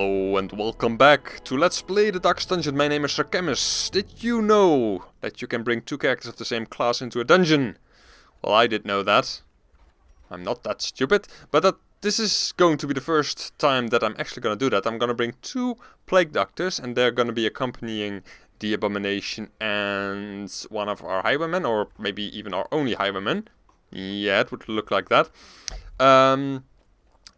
Hello and welcome back to Let's Play the Darkest Dungeon. My name is Sarkemis. Did you know that you can bring two characters of the same class into a dungeon? Well, I did know that. I'm not that stupid, but this is going to be the first time that I'm actually going to do that. I'm going to bring two Plague Doctors and they're going to be accompanying the Abomination and one of our highwaymen, or maybe even our only highwayman. Yeah, it would look like that.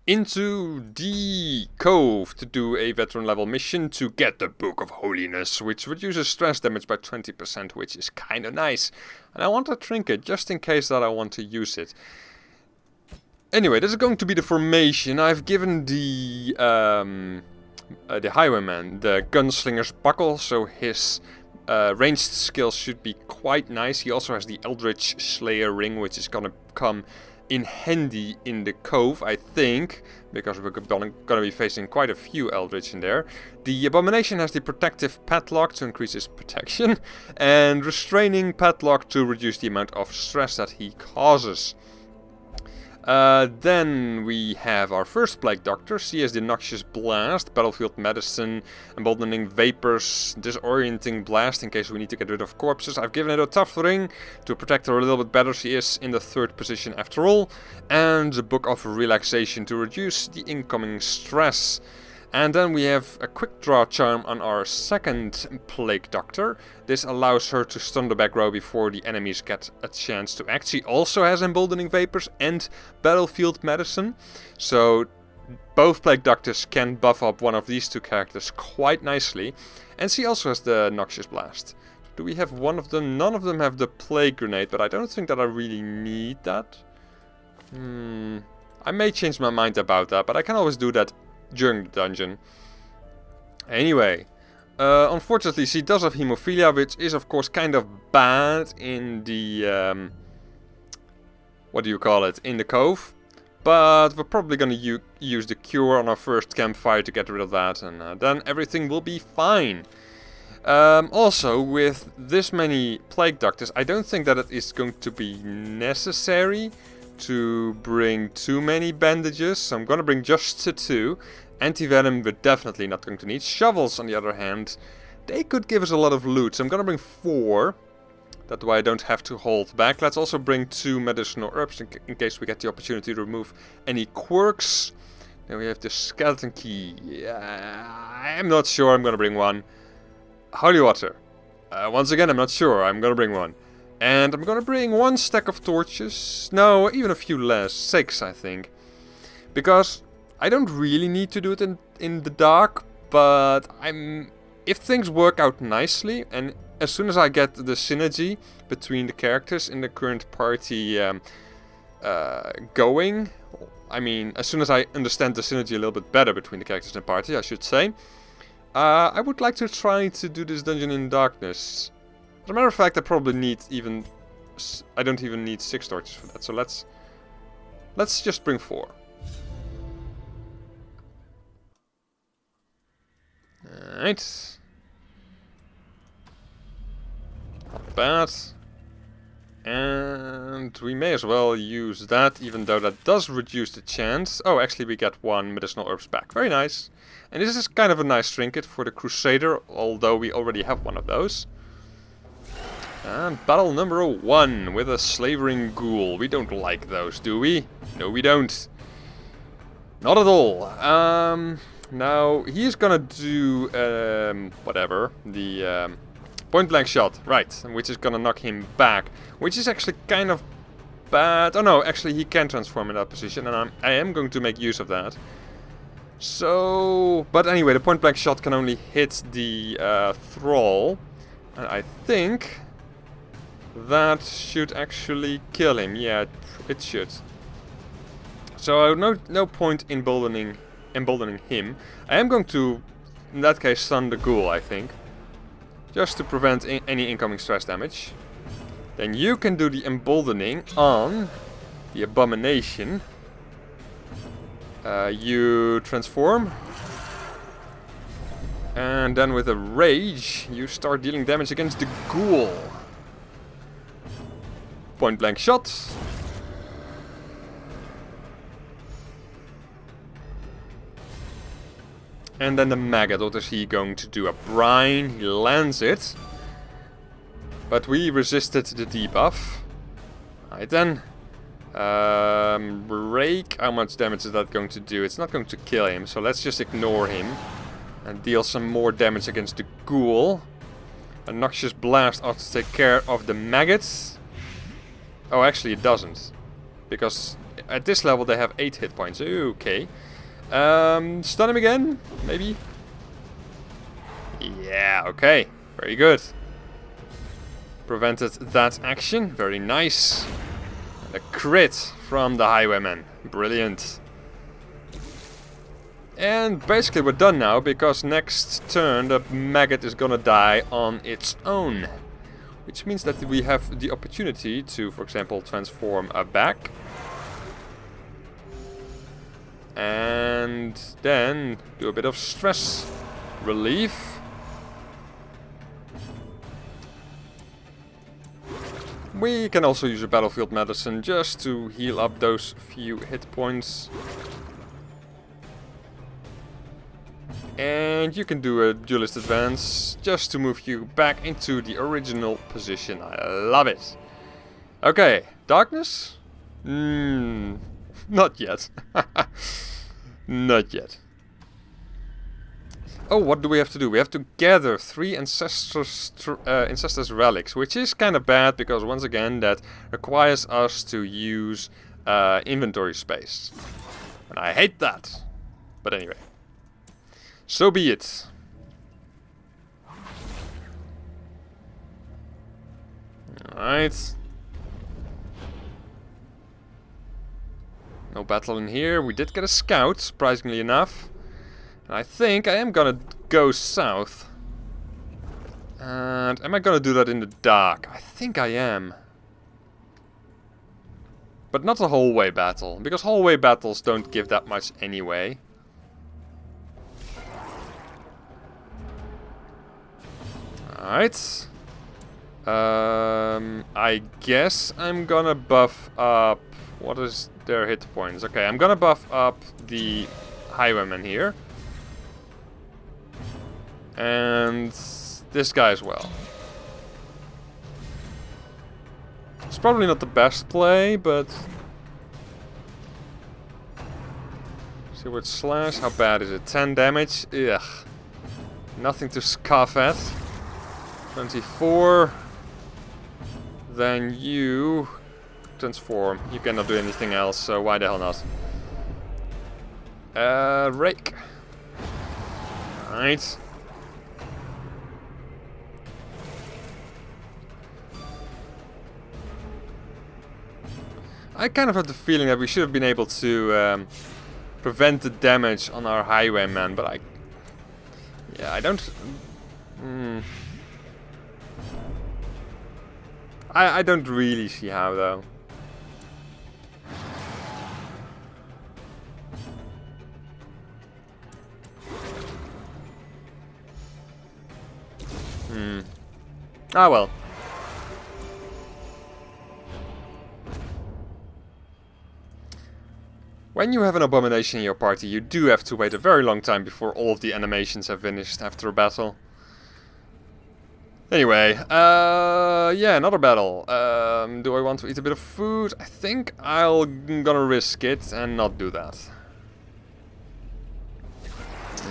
Into the cove to do a veteran level mission to get the Book of Holiness, which reduces stress damage by 20%, which is kind of nice. And I want a trinket just in case that I want to use it. Anyway, this is going to be the formation. I've given the highwayman the gunslinger's buckle, so his ranged skills should be quite nice. He also has the Eldritch Slayer ring, which is gonna come in handy in the cove, I think, because we're gonna be facing quite a few Eldritch in there. The Abomination has the protective padlock to increase his protection, and restraining padlock to reduce the amount of stress that he causes. Then we have our first Plague Doctor. She has the Noxious Blast, Battlefield Medicine, Emboldening Vapors, Disorienting Blast in case we need to get rid of corpses. I've given it a Tough Ring to protect her a little bit better. She is in the third position after all. And the Book of Relaxation to reduce the incoming stress. And then we have a Quick Draw Charm on our second Plague Doctor. This allows her to stun the back row before the enemies get a chance to act. She also has Emboldening Vapors and Battlefield Medicine. So both Plague Doctors can buff up one of these two characters quite nicely. And she also has the Noxious Blast. Do we have one of them? None of them have the Plague Grenade, but I don't think that I really need that. I may change my mind about that, but I can always do that during the dungeon. Anyway, unfortunately she does have hemophilia, which is of course kind of bad in the what do you call it, in the cove, but we're probably gonna use the cure on our first campfire to get rid of that, and then everything will be fine. Also, with this many Plague Doctors, I don't think that it is going to be necessary to bring too many bandages, so I'm gonna bring just the two. Anti-venom we're definitely not going to need. Shovels, on the other hand, they could give us a lot of loot, so I'm gonna bring 4. That way I don't have to hold back. Let's also bring 2 medicinal herbs in case we get the opportunity to remove any quirks. Then we have the skeleton key. I'm not sure, I'm gonna bring 1. Holy water. Once again, I'm not sure, I'm gonna bring 1. And I'm gonna bring 1 stack of torches. No, even a few less. 6, I think. Because I don't really need to do it in the dark, but if things work out nicely, and as soon as I get the synergy between the characters in the current party going, I mean, as soon as I understand the synergy a little bit better between the characters in the party, I should say, I would like to try to do this dungeon in darkness. As a matter of fact, I probably need I don't even need 6 torches for that, so let's just bring 4. Alright. Not bad. And we may as well use that, even though that does reduce the chance. Oh, actually we get 1 medicinal herbs back. Very nice. And this is kind of a nice trinket for the Crusader, although we already have one of those. And battle number 1 with a slavering ghoul. We don't like those, do we? No, we don't. Not at all. Now, he's gonna do, whatever, the point blank shot, right, which is gonna knock him back, which is actually kind of bad. Oh no, actually he can transform in that position, and I am going to make use of that. So, but anyway, the point blank shot can only hit the thrall, and I think that should actually kill him. Yeah, it should. So no point in emboldening him. I am going to, in that case, stun the ghoul, I think, just to prevent any incoming stress damage. Then you can do the emboldening on the Abomination. You transform, and then with a rage you start dealing damage against the ghoul. Point blank shot. And then the maggot, what is he going to do? A brine, he lands it. But we resisted the debuff. Alright then. Break, how much damage is that going to do? It's not going to kill him, so let's just ignore him. And deal some more damage against the ghoul. A Noxious Blast ought to take care of the maggots. Oh, actually it doesn't. Because at this level they have 8 hit points. Okay. Stun him again, maybe? Yeah, okay. Very good. Prevented that action. Very nice. And a crit from the Highwayman. Brilliant. And basically we're done now, because next turn the maggot is gonna die on its own. Which means that we have the opportunity to, for example, transform back. And then do a bit of stress relief. We can also use a battlefield medicine just to heal up those few hit points. And you can do a duelist advance just to move you back into the original position. I love it. Okay, darkness? Not yet. Not yet. Oh, what do we have to do? We have to gather 3 Ancestors relics, which is kind of bad because once again that requires us to use inventory space. And I hate that. But anyway. So be it. Alright. No battle in here. We did get a scout, surprisingly enough. And I think I am gonna go south. And am I gonna do that in the dark? I think I am. But not a hallway battle, because hallway battles don't give that much anyway. Alright. I guess I'm gonna buff up... What is their hit points? Okay, I'm gonna buff up the Highwayman here. And this guy as well. It's probably not the best play, but... Seaward Slash, how bad is it? 10 damage? Ugh. Nothing to scoff at. 24. Then you transform. You cannot do anything else, so why the hell not? Rake. Alright. I kind of have the feeling that we should have been able to prevent the damage on our Highwayman, but I don't... I don't really see how, though. Ah, well. When you have an abomination in your party, you do have to wait a very long time before all of the animations have finished after a battle. Anyway, yeah, another battle. Do I want to eat a bit of food? I think I'm gonna risk it and not do that.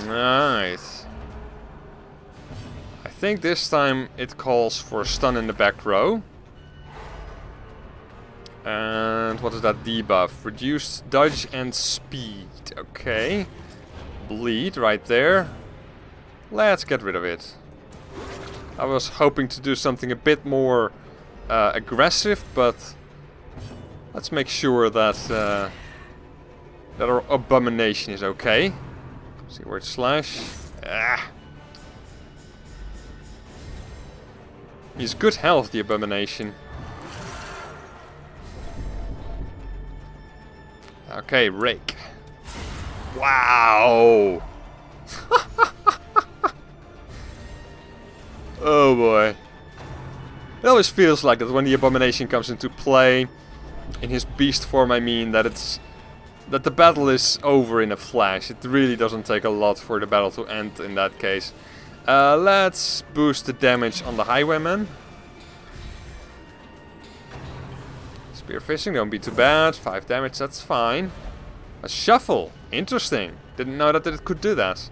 Nice. I think this time it calls for a stun in the back row. And what is that debuff? Reduced dodge and speed. Okay. Bleed right there. Let's get rid of it. I was hoping to do something a bit more aggressive, but let's make sure that that our abomination is okay. Seaward Slash. Ah. He's good health, the abomination. Okay, Rake. Wow! Oh boy. It always feels like that when the abomination comes into play, in his beast form I mean, that that the battle is over in a flash. It really doesn't take a lot for the battle to end in that case. Let's boost the damage on the highwayman. Spear fishing, don't be too bad. 5 damage, that's fine. A shuffle, interesting. Didn't know that it could do that.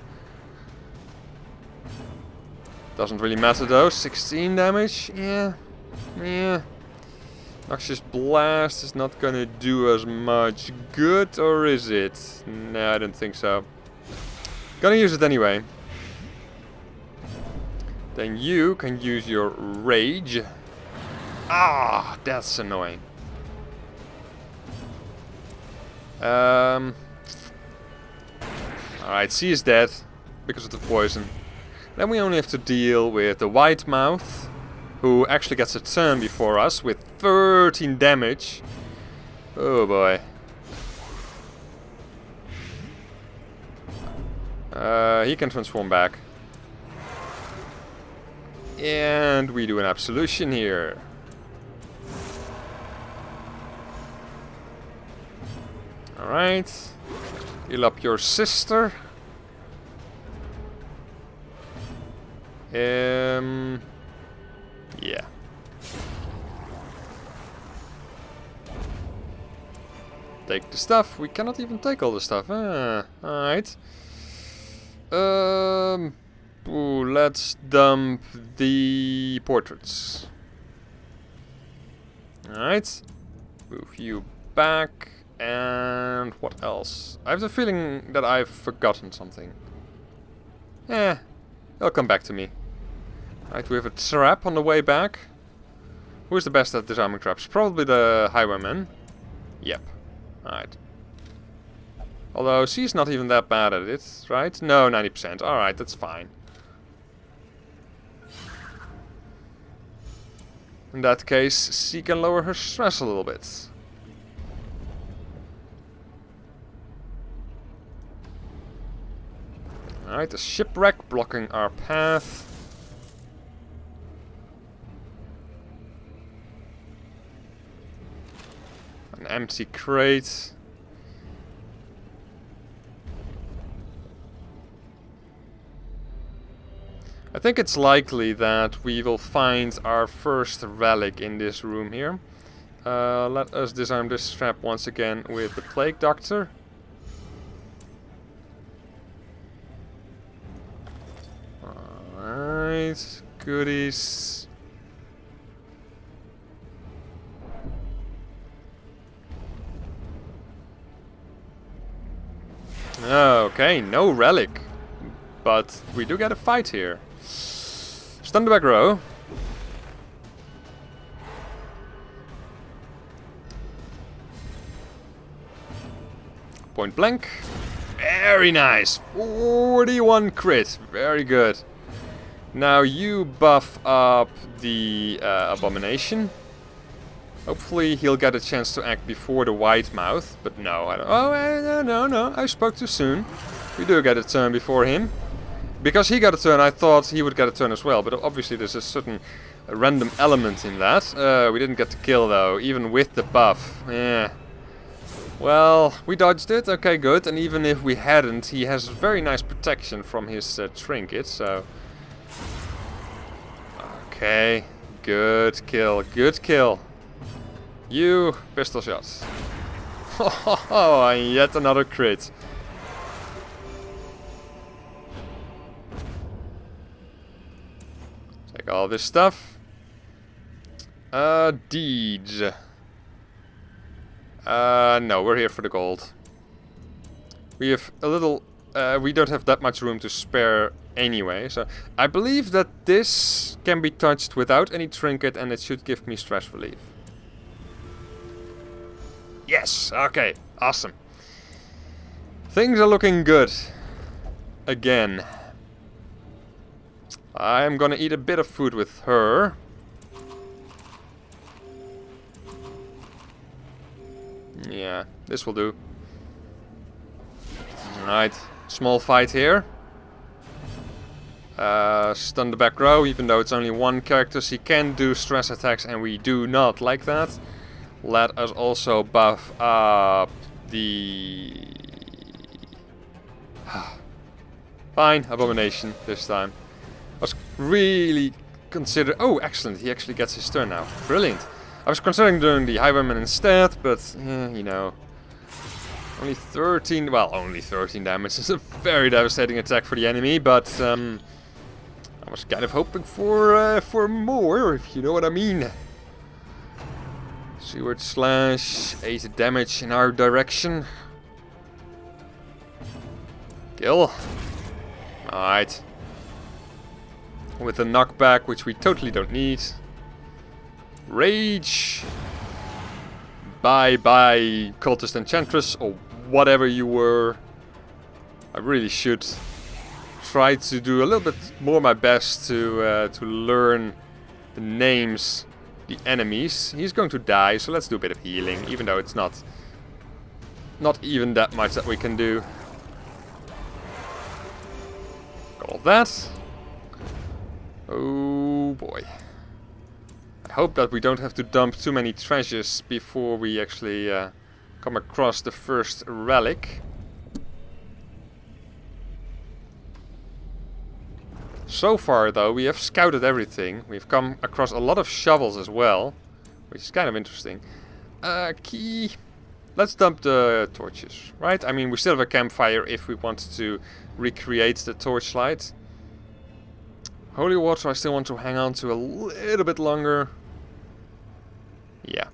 Doesn't really matter though. 16 damage, yeah. Noxious Blast is not gonna do as much good, or is it? No, I don't think so. Gonna use it anyway. Then you can use your Rage. Ah, that's annoying. Alright, C is dead because of the poison. Then we only have to deal with the White Mouth, who actually gets a turn before us with 13 damage. Oh boy. He can transform back. And we do an absolution here. Alright. Heal up your sister. Yeah. Take the stuff. We cannot even take all the stuff. Alright. Ooh, let's dump the portraits. Alright. Move you back. And what else? I have the feeling that I've forgotten something. It'll come back to me. Alright, we have a trap on the way back. Who's the best at disarming traps? Probably the highwayman. Yep. Alright. Although she's not even that bad at it, right? No, 90%. Alright, that's fine. In that case, she can lower her stress a little bit. Alright, a shipwreck blocking our path. An empty crate. I think it's likely that we will find our first relic in this room here. Let us disarm this trap once again with the Plague Doctor. Alright, goodies. Okay, no relic. But we do get a fight here. Stun the back row. Point blank. Very nice. 41 crit. Very good. Now you buff up the abomination. Hopefully he'll get a chance to act before the White Mouth. But no, I don't. Oh, no. I spoke too soon. We do get a turn before him. Because he got a turn, I thought he would get a turn as well. But obviously there's a certain random element in that. We didn't get the kill though, even with the buff. Yeah. Well, we dodged it. Okay, good. And even if we hadn't, he has very nice protection from his trinket. So. Okay. Good kill. Good kill. You pistol shots. Oh, and yet another crit. Take all this stuff. Deeds. No, we're here for the gold. We have a little... we don't have that much room to spare anyway. So I believe that this can be touched without any trinket and it should give me stress relief. Yes! Okay, awesome. Things are looking good. Again. I'm gonna eat a bit of food with her. Yeah, this will do. Alright, small fight here. Stun the back row, even though it's only one character, she can do stress attacks and we do not like that. Let us also buff up the... Fine, Abomination this time. I was really considering... Oh, excellent, he actually gets his turn now. Brilliant. I was considering doing the Highwayman instead, but, you know... Only 13... Well, only 13 damage. It's a very devastating attack for the enemy, but... I was kind of hoping for more, if you know what I mean. Seaward slash, 8 damage in our direction. Kill. Alright. With a knockback, which we totally don't need. Rage. Bye bye, Cultist Enchantress, or whatever you were. I really should try to do a little bit more my best to learn the names, the enemies. He's going to die, so let's do a bit of healing, even though it's not even that much that we can do. Got all that. Oh boy. I hope that we don't have to dump too many treasures before we actually come across the first relic. So far, though, we have scouted everything. We've come across a lot of shovels as well, which is kind of interesting. Key. Let's dump the torches, right? I mean, we still have a campfire if we want to recreate the torchlight. Holy water, I still want to hang on to a little bit longer. Yeah.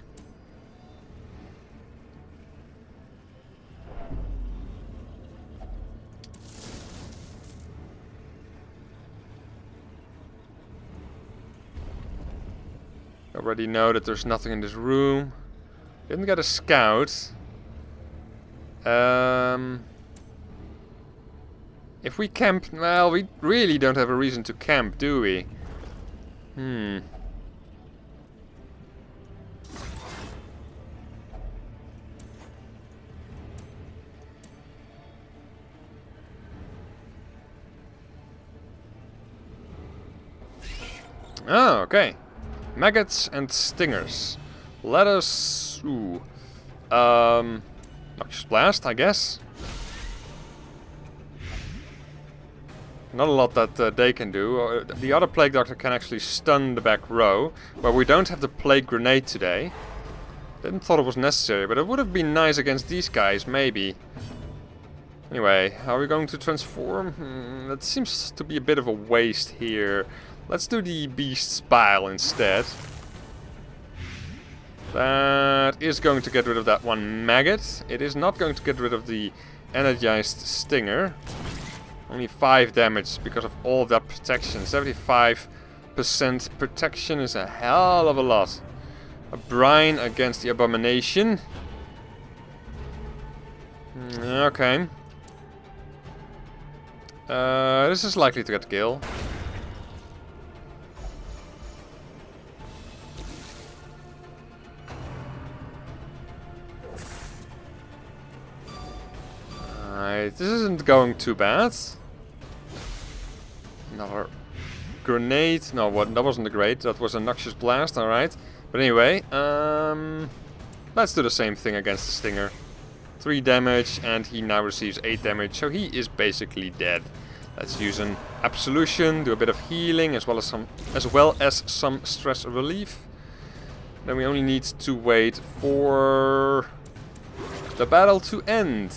Already know that there's nothing in this room. Didn't get a scout. If we camp... Well, we really don't have a reason to camp, do we? Oh, okay. Maggots and stingers. Let us... Ooh. Noxious Blast, I guess. Not a lot that they can do. The other Plague Doctor can actually stun the back row. But we don't have the Plague Grenade today. Didn't thought it was necessary, but it would have been nice against these guys, maybe. Anyway, are we going to transform? That seems to be a bit of a waste here. Let's do the Beast's Bile instead. That is going to get rid of that one maggot. It is not going to get rid of the energized stinger. Only 5 damage because of all of that protection. 75% protection is a hell of a lot. A brine against the Abomination. Okay. This is likely to get kill. Alright, this isn't going too bad. Another grenade. No, that wasn't a grenade. That was a Noxious Blast, alright. But anyway, let's do the same thing against the Stinger. 3 damage, and he now receives 8 damage, so he is basically dead. Let's use an Absolution, do a bit of healing, as well as some stress relief. Then we only need to wait for the battle to end.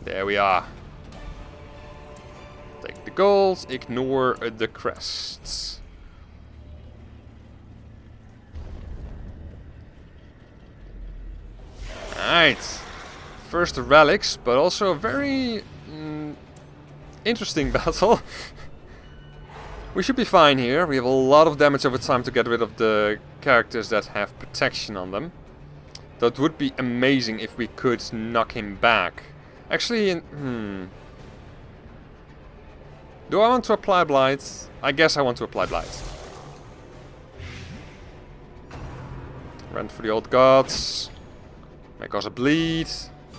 There we are. Take the gold, ignore the crests. Alright. First the relics, but also a very interesting battle. We should be fine here. We have a lot of damage over time to get rid of the characters that have protection on them. That would be amazing if we could knock him back. Actually, do I want to apply Blight? I guess I want to apply Blight. Rent for the Old Gods. Make us a bleed.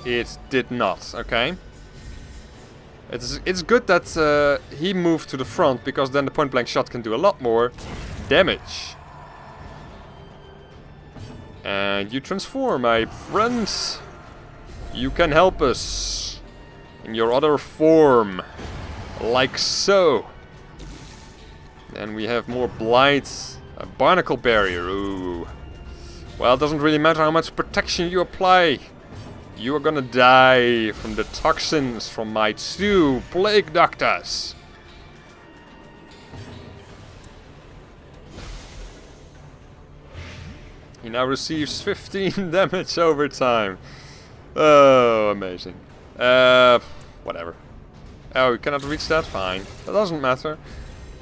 It did not, okay. It's good that he moved to the front, because then the point blank shot can do a lot more damage. And you transform, my friends. You can help us in your other form. Like so. And we have more blight. A barnacle barrier. Ooh. Well, it doesn't really matter how much protection you apply. You are gonna die from the toxins from my 2 plague doctors. He now receives 15 damage over time. Oh, amazing. Whatever. Oh, we cannot reach that? Fine. That doesn't matter.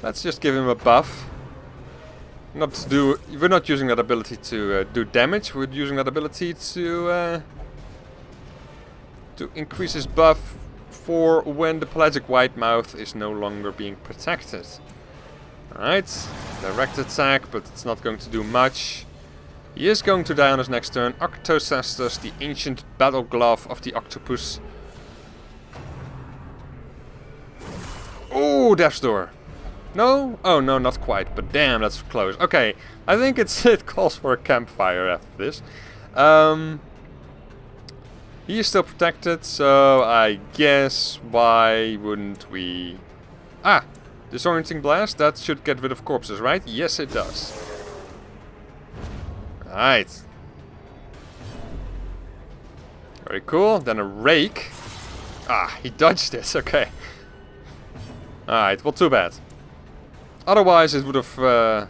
Let's just give him a buff. We're not using that ability to do damage. We're using that ability to increase his buff for when the pelagic white mouth is no longer being protected. Alright. Direct attack, but it's not going to do much. He is going to die on his next turn. Octocestus, the ancient battle glove of the octopus. Oh, Death's Door. No? Oh, no, not quite. But damn, that's close. Okay, I think it calls for a campfire after this. He is still protected, so I guess why wouldn't we... Ah! Disorienting Blast, that should get rid of corpses, right? Yes, it does. Right. Very cool. Then a rake. Ah, he dodged it. Okay. Alright, well, too bad. Otherwise, it would have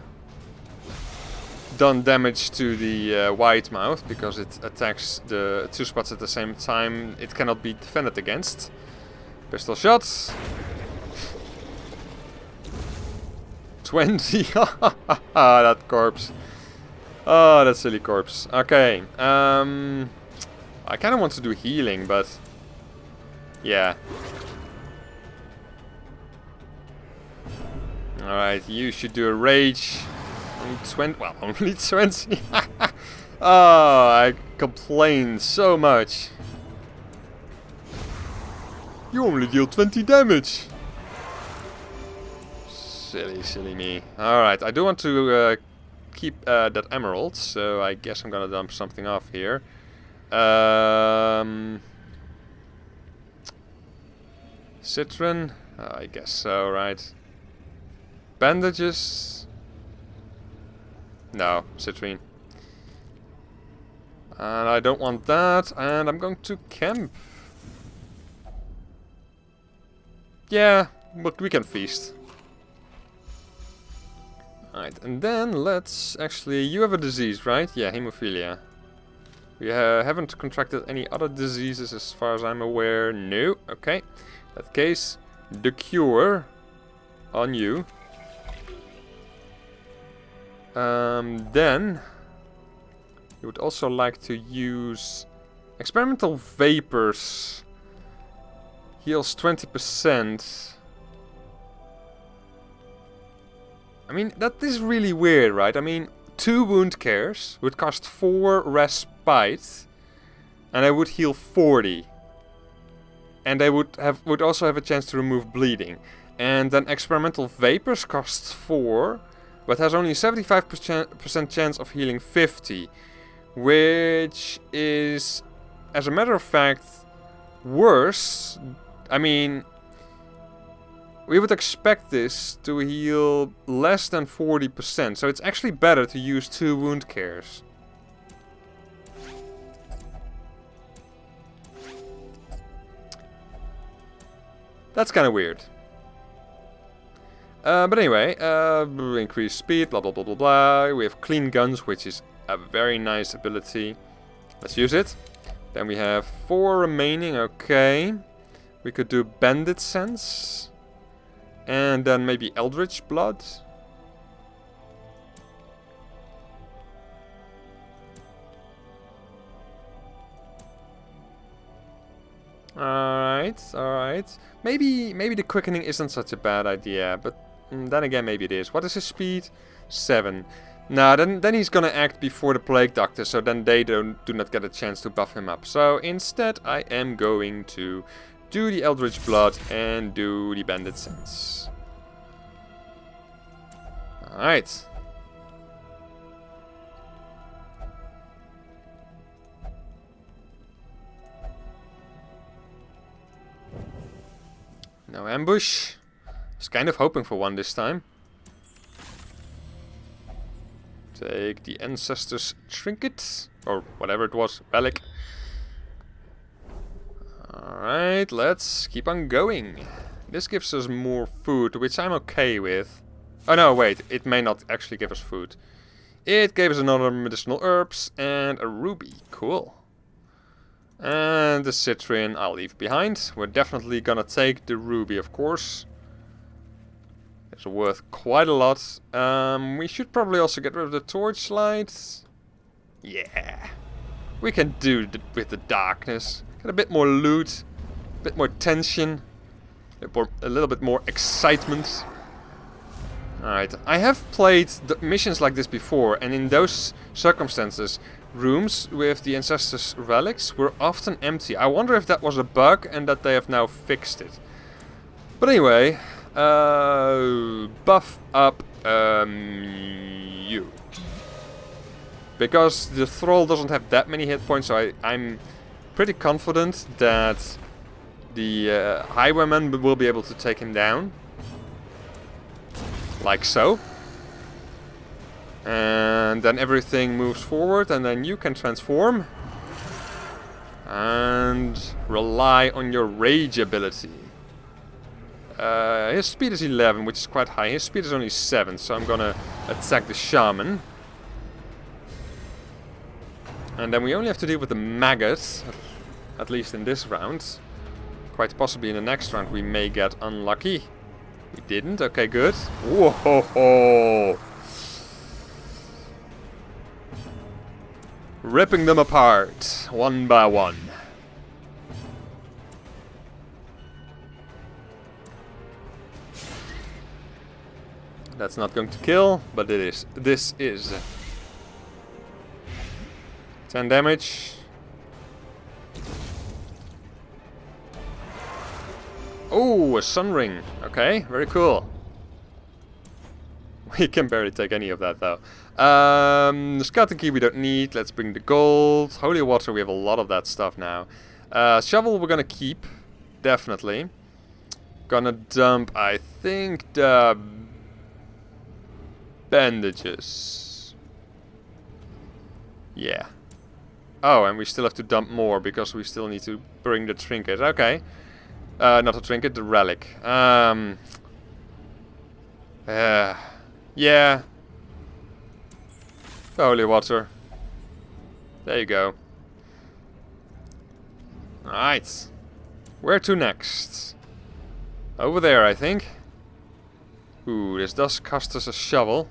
done damage to the white mouth because it attacks the 2 spots at the same time. It cannot be defended against. Pistol shots. 20. That corpse. Oh, that silly corpse. Okay. I kind of want to do healing, but yeah. Alright, you should do a rage. Only 20. Well, only 20. Oh, I complain so much. You only deal 20 damage. Silly, silly me. Alright, I do want to keep that emerald, so I guess I'm gonna dump something off here. Citron? I guess so, right. Bandages? No, citrine. And I don't want that, and I'm going to camp. Yeah, but we can feast. Alright, and then let's actually... You have a disease, right? Yeah, hemophilia. We haven't contracted any other diseases as far as I'm aware. No. Okay. In that case, the cure on you. Then you would also like to use experimental vapors. Heals 20%. I mean, that is really weird, right? I mean, 2 wound cares would cost 4 respite, and I would heal 40. And I would also have a chance to remove bleeding. And then experimental vapors costs 4, but has only 75% chance of healing 50, which is, as a matter of fact, worse. I mean, we would expect this to heal less than 40%, so it's actually better to use 2 wound cares. That's kind of weird. But anyway, increased speed, blah blah blah blah blah. We have clean guns, which is a very nice ability. Let's use it. Then we have 4 remaining, okay. We could do Bandit Sense. And then maybe Eldritch Blood. Alright, alright. Maybe the quickening isn't such a bad idea, but then again maybe it is. What is his speed? 7. Nah, then he's gonna act before the Plague Doctor, so then they do not get a chance to buff him up. So instead I am going to do the Eldritch Blood and do the Bandit Sense. Alright. ambush. I was kind of hoping for one this time. Take the Ancestor's Trinket. Or whatever it was. Relic. Alright, let's keep on going. This gives us more food, which I'm okay with. Oh no, wait. It may not actually give us food. It gave us another medicinal herbs and a ruby. Cool. And the citrin I'll leave behind. We're definitely gonna take the ruby, of course. It's worth quite a lot. We should probably also get rid of the torchlight. Yeah. We can do with the darkness. Get a bit more loot. A bit more tension. A little bit more excitement. Alright, I have played the missions like this before, and in those circumstances, rooms with the Ancestors' relics were often empty. I wonder if that was a bug and that they have now fixed it. But anyway, buff up you. Because the Thrall doesn't have that many hit points, so I'm pretty confident that the Highwayman will be able to take him down. Like so. And then everything moves forward, and then you can transform. And rely on your rage ability. His speed is 11, which is quite high. His speed is only 7, so I'm gonna attack the Shaman. And then we only have to deal with the maggot, at least in this round. Quite possibly in the next round we may get unlucky. We didn't? Okay, good. Whoa! Ripping them apart, one by one. That's not going to kill, but it is. This is. 10 damage. Oh, a sun ring. Okay, very cool. We can barely take any of that though. The scouting key we don't need. Let's bring the gold. Holy water, we have a lot of that stuff now. Shovel we're gonna keep. Definitely. Gonna dump, I think, the bandages. Yeah. Oh, and we still have to dump more because we still need to bring the trinket. Okay. Not a trinket, the relic. Yeah. Holy water. There you go. Alright. Where to next? Over there, I think. Ooh, this does cost us a shovel.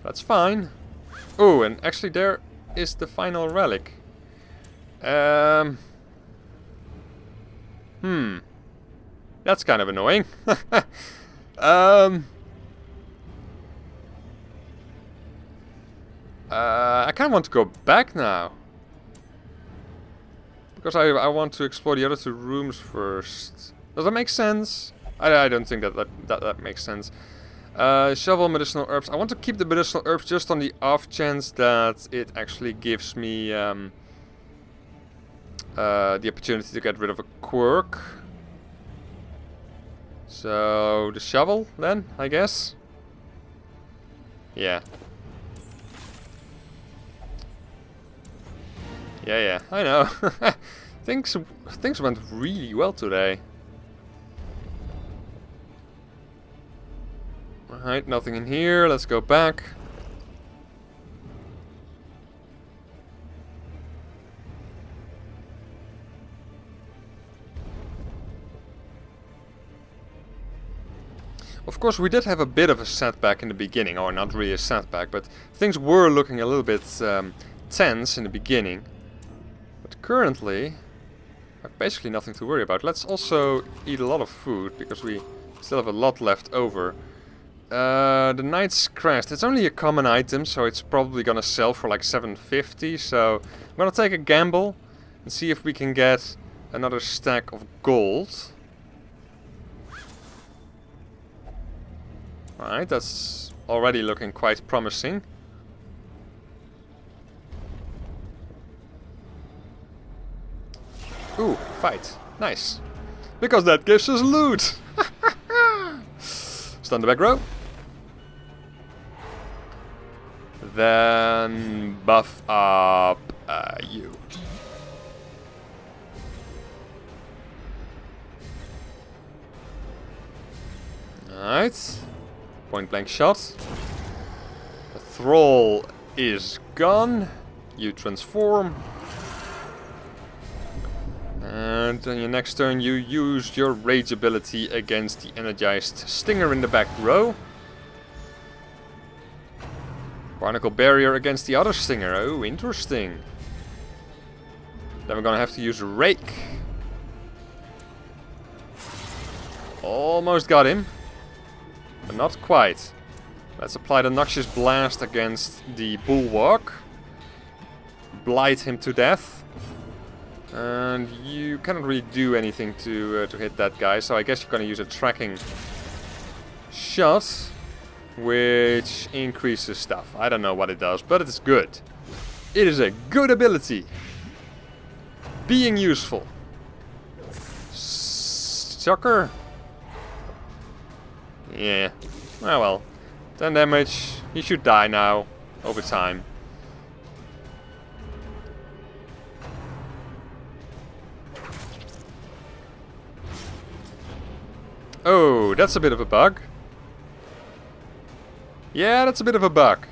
That's fine. Oh, and actually there is the final relic. That's kind of annoying. I kind of want to go back now. Because I want to explore the other two rooms first. Does that make sense? I don't think that makes sense. Shovel, medicinal herbs. I want to keep the medicinal herbs just on the off chance that it actually gives me the opportunity to get rid of a quirk. So, the shovel then, I guess? Yeah. Yeah, I know. Things went really well today. Alright, nothing in here. Let's go back. Of course, we did have a bit of a setback in the beginning. Or not really a setback, but things were looking a little bit tense in the beginning. But currently, I have basically nothing to worry about. Let's also eat a lot of food, because we still have a lot left over. The Knight's Crest. It's only a common item, so it's probably gonna sell for like 750. So I'm gonna take a gamble and see if we can get another stack of gold. Alright, that's already looking quite promising. Ooh, fight. Nice. Because that gives us loot. Stun the back row. Then buff up you. Alright. Point blank shot. The thrall is gone. You transform. And on your next turn you use your rage ability against the energized stinger in the back row. Barnacle barrier against the other stinger. Oh, interesting. Then we're gonna have to use rake. Almost got him. But not quite. Let's apply the Noxious Blast against the bulwark. Blight him to death. And you cannot really do anything to hit that guy, so I guess you're gonna use a tracking shot, which increases stuff. I don't know what it does, but it's good. It is a good ability. Being useful. Sucker. Yeah. Oh well. 10 damage. He should die now. Over time. Oh, that's a bit of a bug. Yeah, that's a bit of a bug.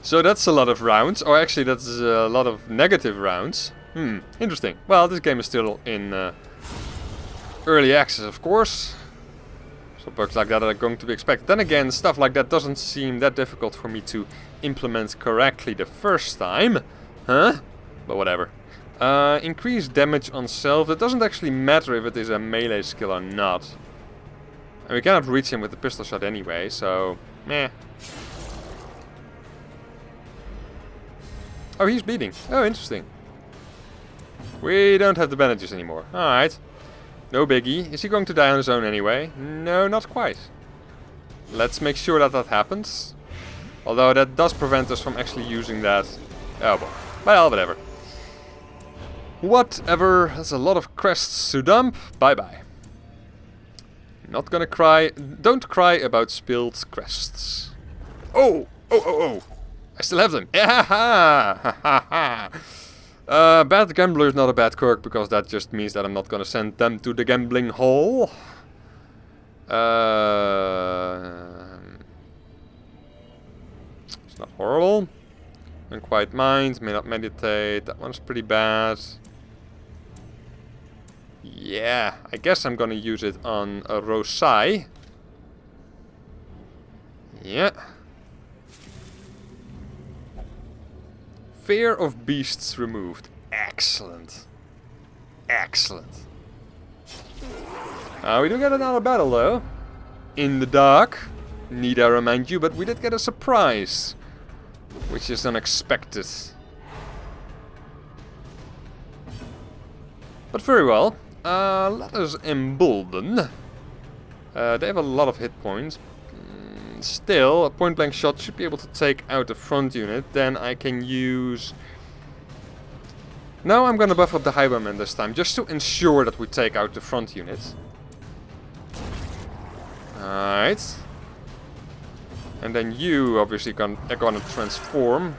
So that's a lot of rounds. Or actually, that's a lot of negative rounds. Interesting. Well, this game is still in early access, of course. So bugs like that are going to be expected. Then again, stuff like that doesn't seem that difficult for me to implement correctly the first time. Huh? But whatever. Increased damage on self. It doesn't actually matter if it is a melee skill or not. And we cannot reach him with the pistol shot anyway, so... meh. Oh, he's bleeding. Oh, interesting. We don't have the bandages anymore. Alright. No biggie. Is he going to die on his own anyway? No, not quite. Let's make sure that that happens. Although that does prevent us from actually using that. Oh boy. Well, whatever. Whatever. That's a lot of crests to dump. Bye-bye. Not gonna cry. Don't cry about spilled crests. Oh! Oh, oh, oh! I still have them. Bad gambler is not a bad quirk, because that just means that I'm not gonna send them to the gambling hall. It's not horrible. Unquiet mind, may not meditate. That one's pretty bad. Yeah, I guess I'm gonna use it on a Rosai. Yeah. Fear of beasts removed. Excellent. Excellent. We do get another battle though. In the dark. Need I remind you, but we did get a surprise. Which is unexpected. But very well. Let us embolden. They have a lot of hit points. Still, a point blank shot should be able to take out the front unit. Then I can use... No, I'm gonna buff up the Highwayman this time, just to ensure that we take out the front unit. Alright. And then you obviously are gonna transform.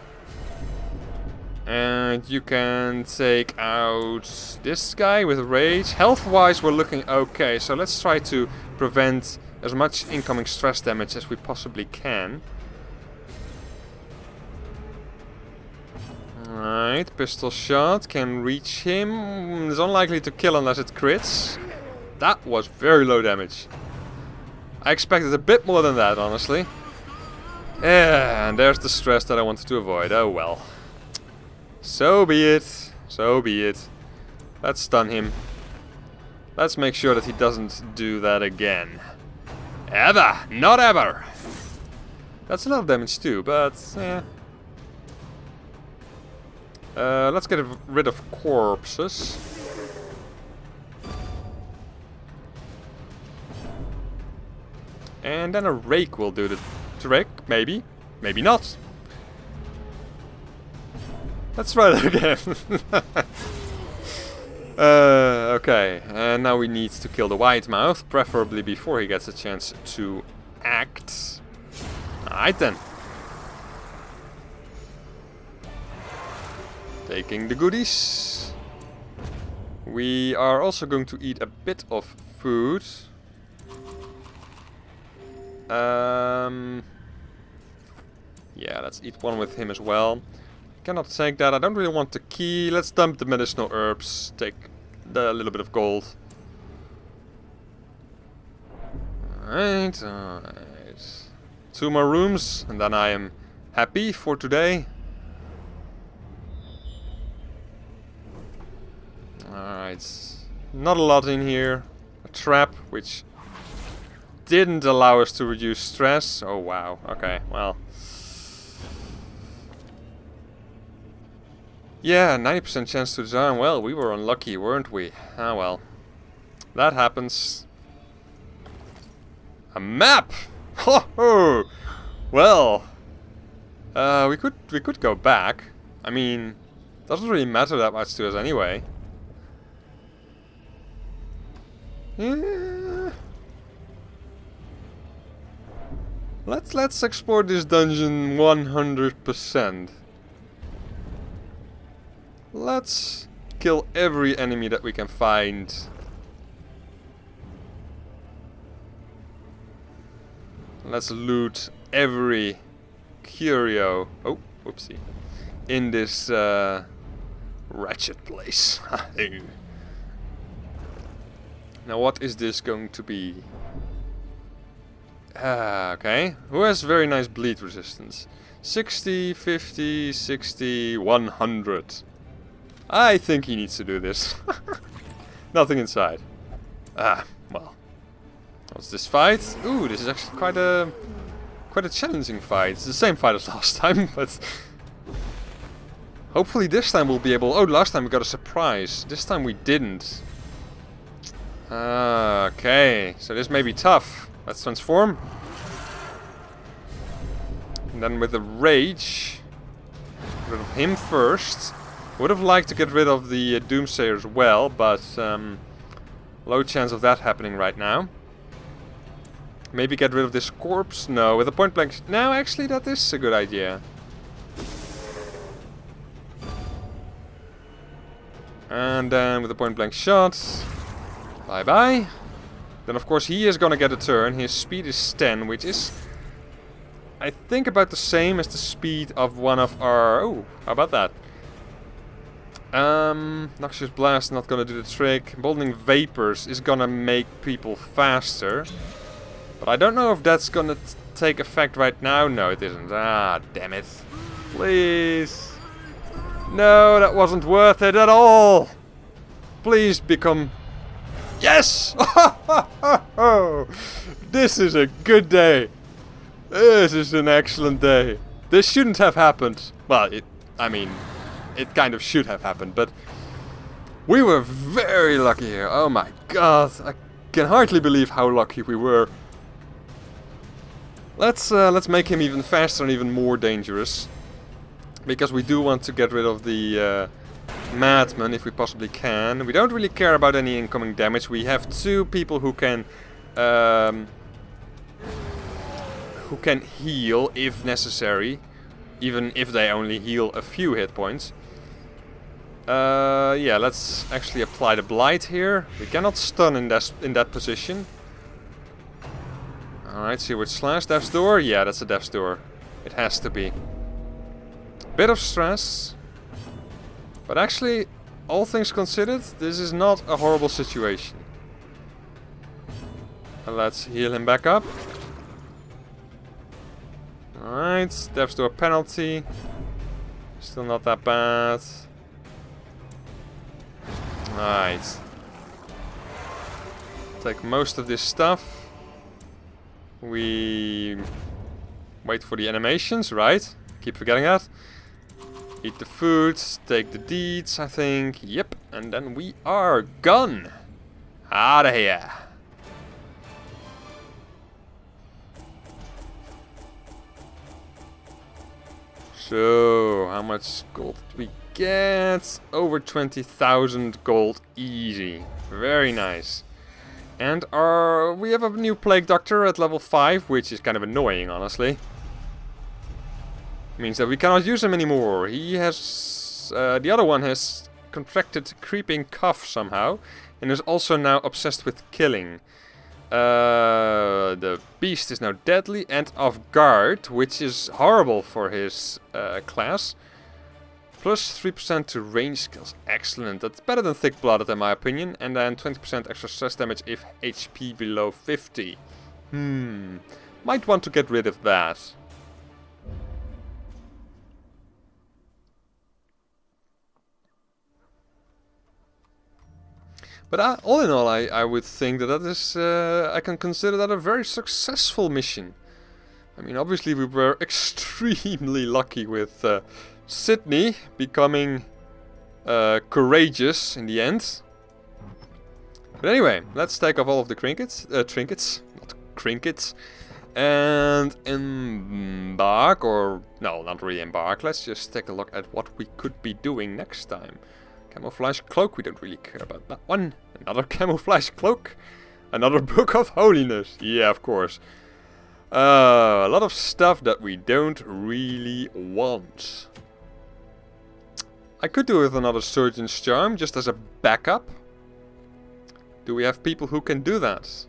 And you can take out this guy with rage. Health-wise, we're looking okay. So let's try to prevent as much incoming stress damage as we possibly can. Alright, pistol shot can reach him. It's unlikely to kill unless it crits. That was very low damage. I expected a bit more than that, honestly. Yeah, and there's the stress that I wanted to avoid. Oh well. So be it. So be it. Let's stun him. Let's make sure that he doesn't do that again. Ever! Not ever! That's a lot of damage too, but... eh. Let's get rid of corpses. And then a rake will do the trick, maybe. Maybe not. Let's try that again. Okay, and now we need to kill the White Mouth, preferably before he gets a chance to act. Alright then. Taking the goodies. We are also going to eat a bit of food. Yeah, let's eat one with him as well. Cannot take that. I don't really want the key. Let's dump the medicinal herbs. Take the little bit of gold. Alright, alright. 2 more rooms, and then I am happy for today. Alright. Not a lot in here. A trap, which didn't allow us to reduce stress. Oh wow. Okay, well. Yeah, 90% chance to disarm. Well, we were unlucky, weren't we? Ah well. That happens. A map! Ho ho! Well. We could go back. I mean, doesn't really matter that much to us anyway. Yeah. Let's explore this dungeon 100%. Let's kill every enemy that we can find. Let's loot every curio. Oh, whoopsie. In this wretched place. Now what is this going to be? Okay. Who has very nice bleed resistance? 60, 50, 60, 100. I think he needs to do this. Nothing inside. Well. What's this fight? Ooh, this is actually quite a challenging fight. It's the same fight as last time, but hopefully this time we'll be able... Oh, last time we got a surprise. This time we didn't. Okay, so this may be tough. Let's transform. And then with the rage, get rid of him first. Would have liked to get rid of the Doomsayer as well, but low chance of that happening right now. Maybe get rid of this corpse? No, with a point blank... No, actually that is a good idea. And then with a point blank shot. Bye bye. Then of course he is gonna get a turn. His speed is 10, which is, I think, about the same as the speed of one of our... Oh, how about that? Noxious Blast not gonna do the trick. Emboldening Vapors is gonna make people faster. But I don't know if that's gonna take effect right now. No, it isn't. Ah, damn it. Please. No, that wasn't worth it at all. Please become... Yes! This is a good day. This is an excellent day. This shouldn't have happened. Well, I mean, it kind of should have happened, but we were very lucky here. Oh my god, I can hardly believe how lucky we were. Let's make him even faster and even more dangerous, because we do want to get rid of the Madman if we possibly can. We don't really care about any incoming damage. We have 2 people who can heal if necessary, even if they only heal a few hit points. Yeah, let's actually apply the Blight here. We cannot stun in that position. Alright, see which slash. Death's Door? Yeah, that's a Death's Door. It has to be. Bit of stress. But actually, all things considered, this is not a horrible situation. Let's heal him back up. Alright, Death's Door penalty. Still not that bad. Alright. Take most of this stuff. We wait for the animations, right? Keep forgetting that. Eat the food, take the deeds, I think. Yep, and then we are gone. Out of here. So, how much gold did we get over 20,000 gold easy. Very nice. And we have a new Plague Doctor at level 5, which is kind of annoying, honestly. Means that we cannot use him anymore. He has... the other one has contracted creeping cough somehow. And is also now obsessed with killing. The beast is now deadly and off guard, which is horrible for his class. Plus 3% to range skills. Excellent. That's better than thick-blooded in my opinion. And then 20% extra stress damage if HP below 50. Might want to get rid of that. But all in all, I would think that is... I can consider that a very successful mission. I mean, obviously we were extremely lucky with Sydney becoming courageous in the end. But anyway, let's take off all of the trinkets, not crinkets, and embark, or no, not really embark. Let's just take a look at what we could be doing next time. Camouflage cloak, we don't really care about that one. Another camouflage cloak. Another book of holiness. Yeah, of course. A lot of stuff that we don't really want. I could do with another surgeon's charm, just as a backup. Do we have people who can do that?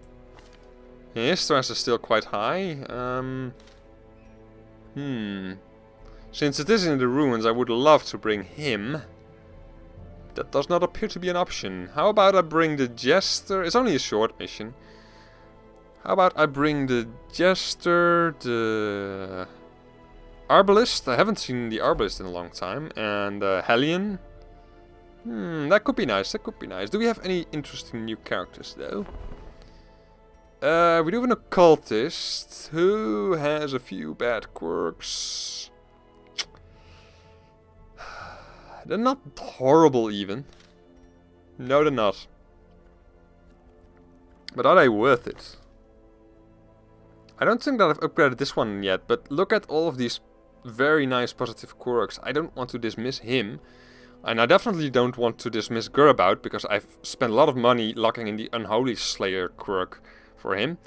His stress is still quite high. Since it is in the ruins, I would love to bring him. That does not appear to be an option. How about I bring the Jester? It's only a short mission. How about I bring the Jester, the Arbalist? I haven't seen the Arbalist in a long time. And Hellion. That could be nice. That could be nice. Do we have any interesting new characters though? We do have an Occultist who has a few bad quirks. They're not horrible even. No, they're not. But are they worth it? I don't think that I've upgraded this one yet, but look at all of these very nice positive quirks. I don't want to dismiss him. And I definitely don't want to dismiss Gurabout, because I've spent a lot of money locking in the Unholy Slayer quirk for him.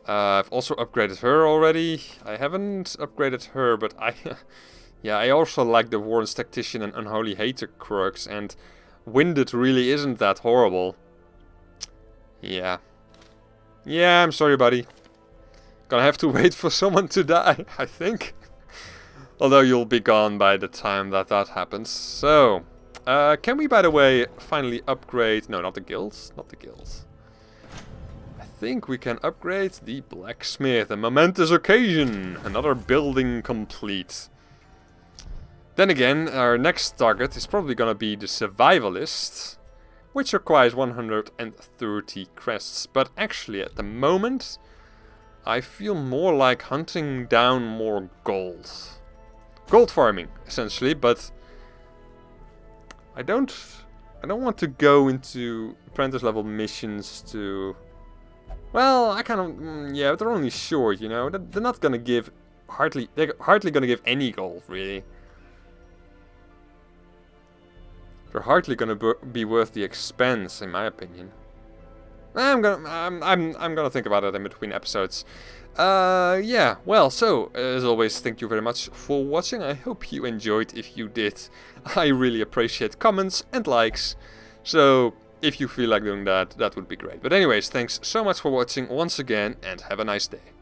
I've also upgraded her already. I haven't upgraded her, but yeah, I also like the Warren's Tactician and Unholy Hater quirks, and Winded really isn't that horrible. Yeah. Yeah, I'm sorry, buddy. Gonna have to wait for someone to die, I think. Although you'll be gone by the time that happens. So, can we, by the way, finally upgrade... No, not the guilds. Not the guilds. I think we can upgrade the Blacksmith. A momentous occasion. Another building complete. Then again, our next target is probably gonna be the Survivalist, which requires 130 crests. But actually, at the moment, I feel more like hunting down more gold. Gold farming, essentially, but I don't want to go into apprentice level missions to... Well, I kind of... yeah, they're only short, you know. They're not gonna give... They're hardly gonna give any gold, really. They're hardly gonna be worth the expense, in my opinion. I'm gonna think about it in between episodes. Yeah, well, so, as always, thank you very much for watching. I hope you enjoyed. If you did, I really appreciate comments and likes. So, if you feel like doing that, that would be great. But anyways, thanks so much for watching once again, and have a nice day.